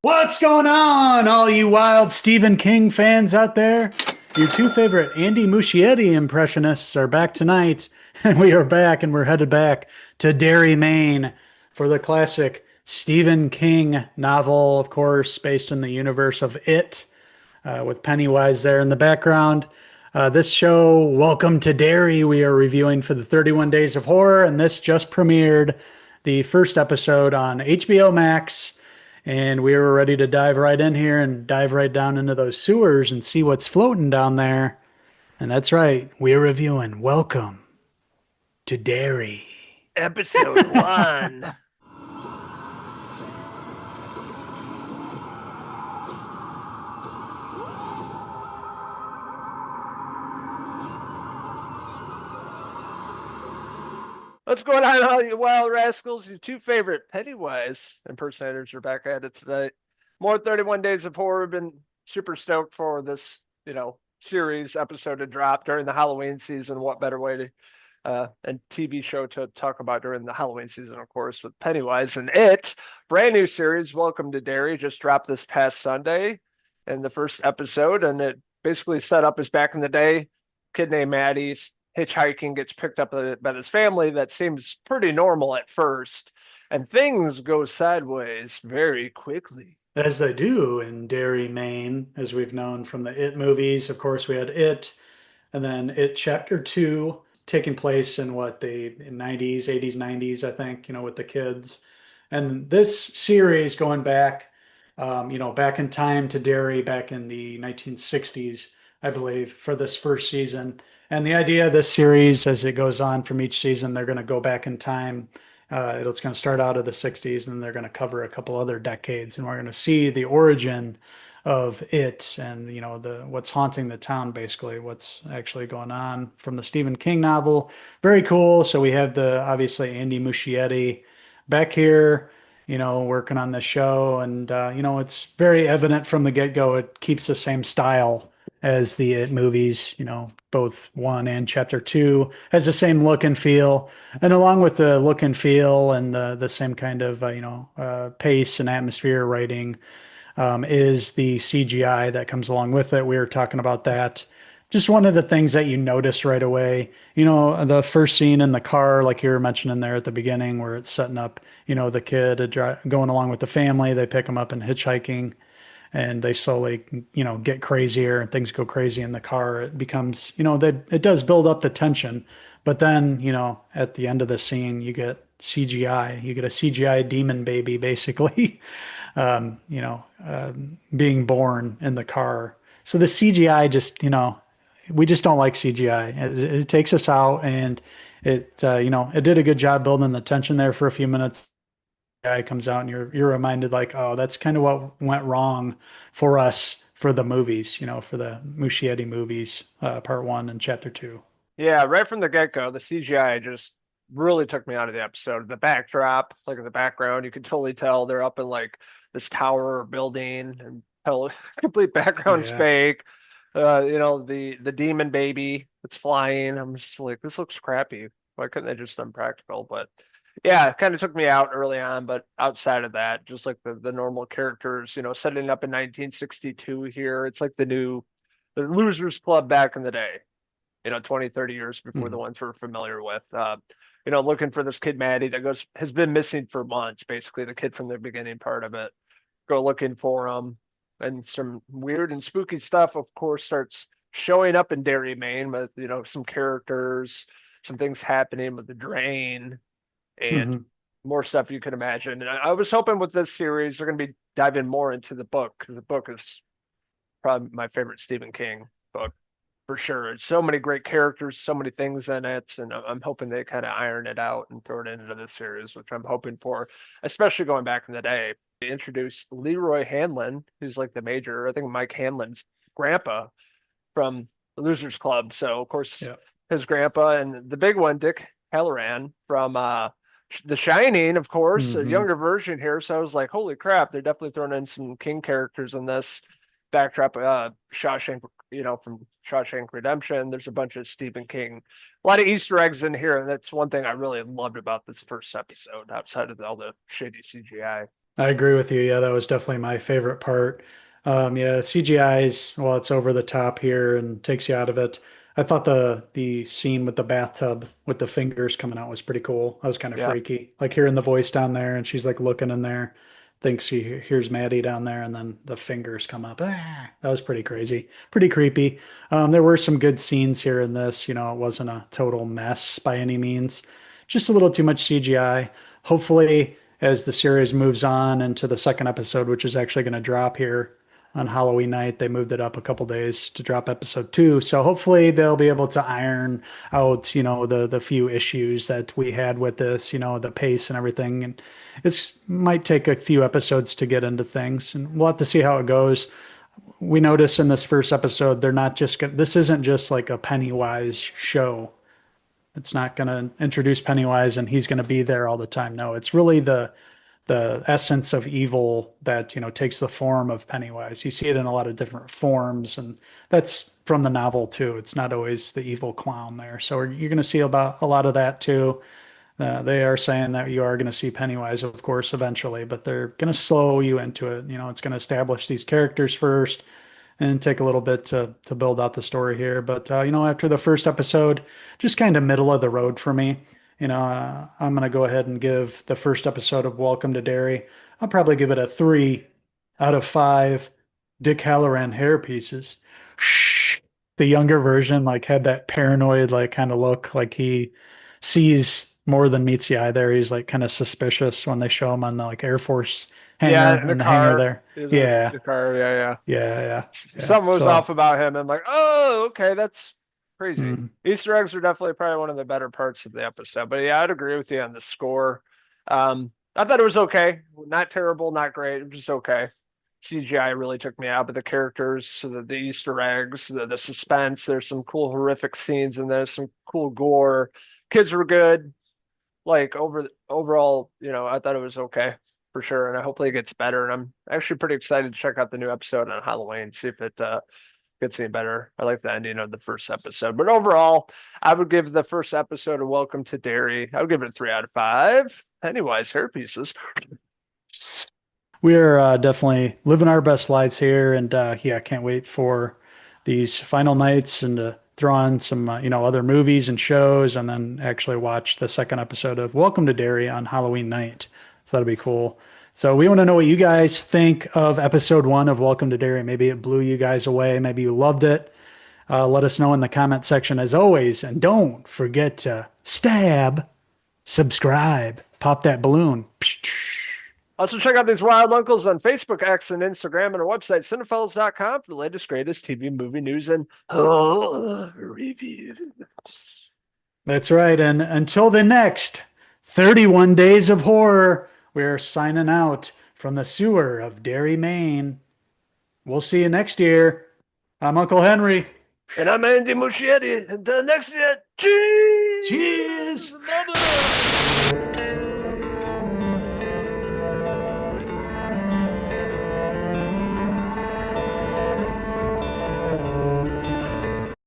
What's going on, all you wild Stephen King fans out there? Your two favorite Andy Muschietti impressionists are back tonight, and we are back, and we're headed back to Derry, Maine for the classic Stephen King novel, of course, based in the universe of It, with Pennywise there in the background. This show, Welcome to Derry, we are reviewing for the 31 Days of Horror, and this just premiered the first episode on HBO Max. And we were ready to dive right in here and dive right down into those sewers and see what's floating down there. And that's right, we're reviewing Welcome to Derry. Episode one. What's going on, all you wild rascals? Your two favorite Pennywise impersonators are back at it tonight. More 31 Days of Horror. We've been super stoked for this, series episode to drop during the Halloween season. What better way to and TV show to talk about during the Halloween season, of course, with Pennywise and It. Brand new series, Welcome to Derry, just dropped this past Sunday in the first episode, and it basically set up as back in the day. Kid named Maddie's hitchhiking, gets picked up by this family that seems pretty normal at first, and things go sideways very quickly. As they do in Derry, Maine, as we've known from the It movies. Of course, we had It, and then It Chapter 2 taking place in what, the 90s, 80s, 90s, I think, with the kids. And this series going back, back in time to Derry back in the 1960s, I believe, for this first season. And the idea of this series, as it goes on from each season, they're going to go back in time. It's going to start out of the 60s, and they're going to cover a couple other decades, and we're going to see the origin of it, and the what's haunting the town, basically what's actually going on from the Stephen King novel. Very cool. So we have the obviously Andy Muschietti back here, working on the show. And, it's very evident from the get-go, it keeps the same style as the It movies, both one and chapter two has the same look and feel. And along with the look and feel and the same kind of, pace and atmosphere writing, is the CGI that comes along with it. We were talking about that. Just one of the things that you notice right away, the first scene in the car, like you were mentioning there at the beginning, where it's setting up, the kid going along with the family. They pick him up and hitchhiking, and they slowly, get crazier and things go crazy in the car. It becomes, it does build up the tension. But then, at the end of the scene, you get CGI. You get a CGI demon baby, basically, being born in the car. So the CGI just, we just don't like CGI. It takes us out, and it did a good job building the tension there for a few minutes. Guy comes out, and you're reminded, like, oh, that's kind of what went wrong for us for the movies, for the Muschietti movies, part one and chapter two. Yeah, right from the get-go, the CGI just really took me out of the episode. The backdrop, like in the background, you can totally tell they're up in like this tower or building, and tell complete background's Yeah. fake. The demon baby that's flying. I'm just like, this looks crappy. Why couldn't they just done practical? But yeah, it kind of took me out early on. But outside of that, just like the normal characters, setting up in 1962 here, it's like the Losers Club back in the day, 20, 30 years before the Mhm. ones we're familiar with. Looking for this kid Maddie that has been missing for months, basically the kid from the beginning part of it. Go looking for him, and some weird and spooky stuff, of course, starts showing up in Derry, Maine, with some characters, some things happening with the drain, and Mhm. more stuff you can imagine. And I was hoping with this series they're going to be diving more into the book, because the book is probably my favorite Stephen King book for sure. It's so many great characters, so many things in it, and I'm hoping they kind of iron it out and throw it into this series, which I'm hoping for, especially going back in the day. They introduced Leroy Hanlon, who's like the major, I think Mike Hanlon's grandpa from the Losers Club. So of course Yeah. his grandpa, and the big one, Dick Halloran from The Shining, of course, a Hmm. younger version here. So I was like, holy crap, they're definitely throwing in some King characters in this backdrop. Shawshank from Shawshank Redemption. There's a bunch of Stephen King, a lot of Easter eggs in here, and that's one thing I really loved about this first episode, outside of all the shady CGI. I agree with you. Yeah, that was definitely my favorite part. Yeah, CGI's, well, it's over the top here and takes you out of it. I thought the scene with the bathtub with the fingers coming out was pretty cool. That was kind of Yeah. freaky. Like hearing the voice down there and she's like looking in there, thinks she hears Maddie down there, and then the fingers come up. That was pretty crazy, pretty creepy. There were some good scenes here in this. It wasn't a total mess by any means. Just a little too much CGI. Hopefully, as the series moves on into the second episode, which is actually going to drop here on Halloween night. They moved it up a couple days to drop episode 2. So hopefully they'll be able to iron out, the few issues that we had with this, the pace and everything. And it's might take a few episodes to get into things, and we'll have to see how it goes. We notice in this first episode, they're not just this isn't just like a Pennywise show. It's not going to introduce Pennywise and he's going to be there all the time. No, it's really the essence of evil that takes the form of Pennywise. You see it in a lot of different forms, and that's from the novel too. It's not always the evil clown there. So you're going to see about a lot of that too. They are saying that you are going to see Pennywise, of course, eventually, but they're going to slow you into it. It's going to establish these characters first and take a little bit to build out the story here. But after the first episode, just kind of middle of the road for me. I'm gonna go ahead and give the first episode of Welcome to Derry. I'll probably give it a 3 out of 5 Dick Halloran hair pieces. The younger version like had that paranoid like kind of look, like he sees more than meets the eye there. He's like kind of suspicious when they show him on the like Air Force Yeah, in hangar the in the hangar car. there. He was in Yeah, the car. Yeah, yeah. yeah, yeah, yeah. Something was off So. about him. I'm like, oh, okay, that's crazy. mm, Easter eggs are definitely probably one of the better parts of the episode. But yeah, I'd agree with you on the score. I thought it was okay. Not terrible, not great. It was just okay. CGI really took me out, but the characters, so the Easter eggs, the suspense, there's some cool horrific scenes and there's some cool gore. Kids were good. Like overall, I thought it was okay for sure, and I hopefully it gets better. And I'm actually pretty excited to check out the new episode on Halloween, see if it gets any better. I like the ending of the first episode, but overall, I would give the first episode of Welcome to Derry. I would give it a 3 out of 5. Pennywise hair pieces. We are definitely living our best lives here, and yeah, can't wait for these final nights and to throw on some other movies and shows, and then actually watch the second episode of Welcome to Derry on Halloween night. So that'll be cool. So we want to know what you guys think of episode 1 of Welcome to Derry. Maybe it blew you guys away. Maybe you loved it. Let us know in the comment section as always, and don't forget to stab, subscribe, pop that balloon. Also, check out these Wild Uncles on Facebook, X, and Instagram, and our website, Cinephellas.com, for the latest, greatest TV movie news and reviews. That's right. And until the next 31 Days of Horror, we're signing out from the sewer of Derry, Maine. We'll see you next year. I'm Uncle Henry. And I'm Andy Muschietti. Until next year, cheers! Cheers. Bye-bye.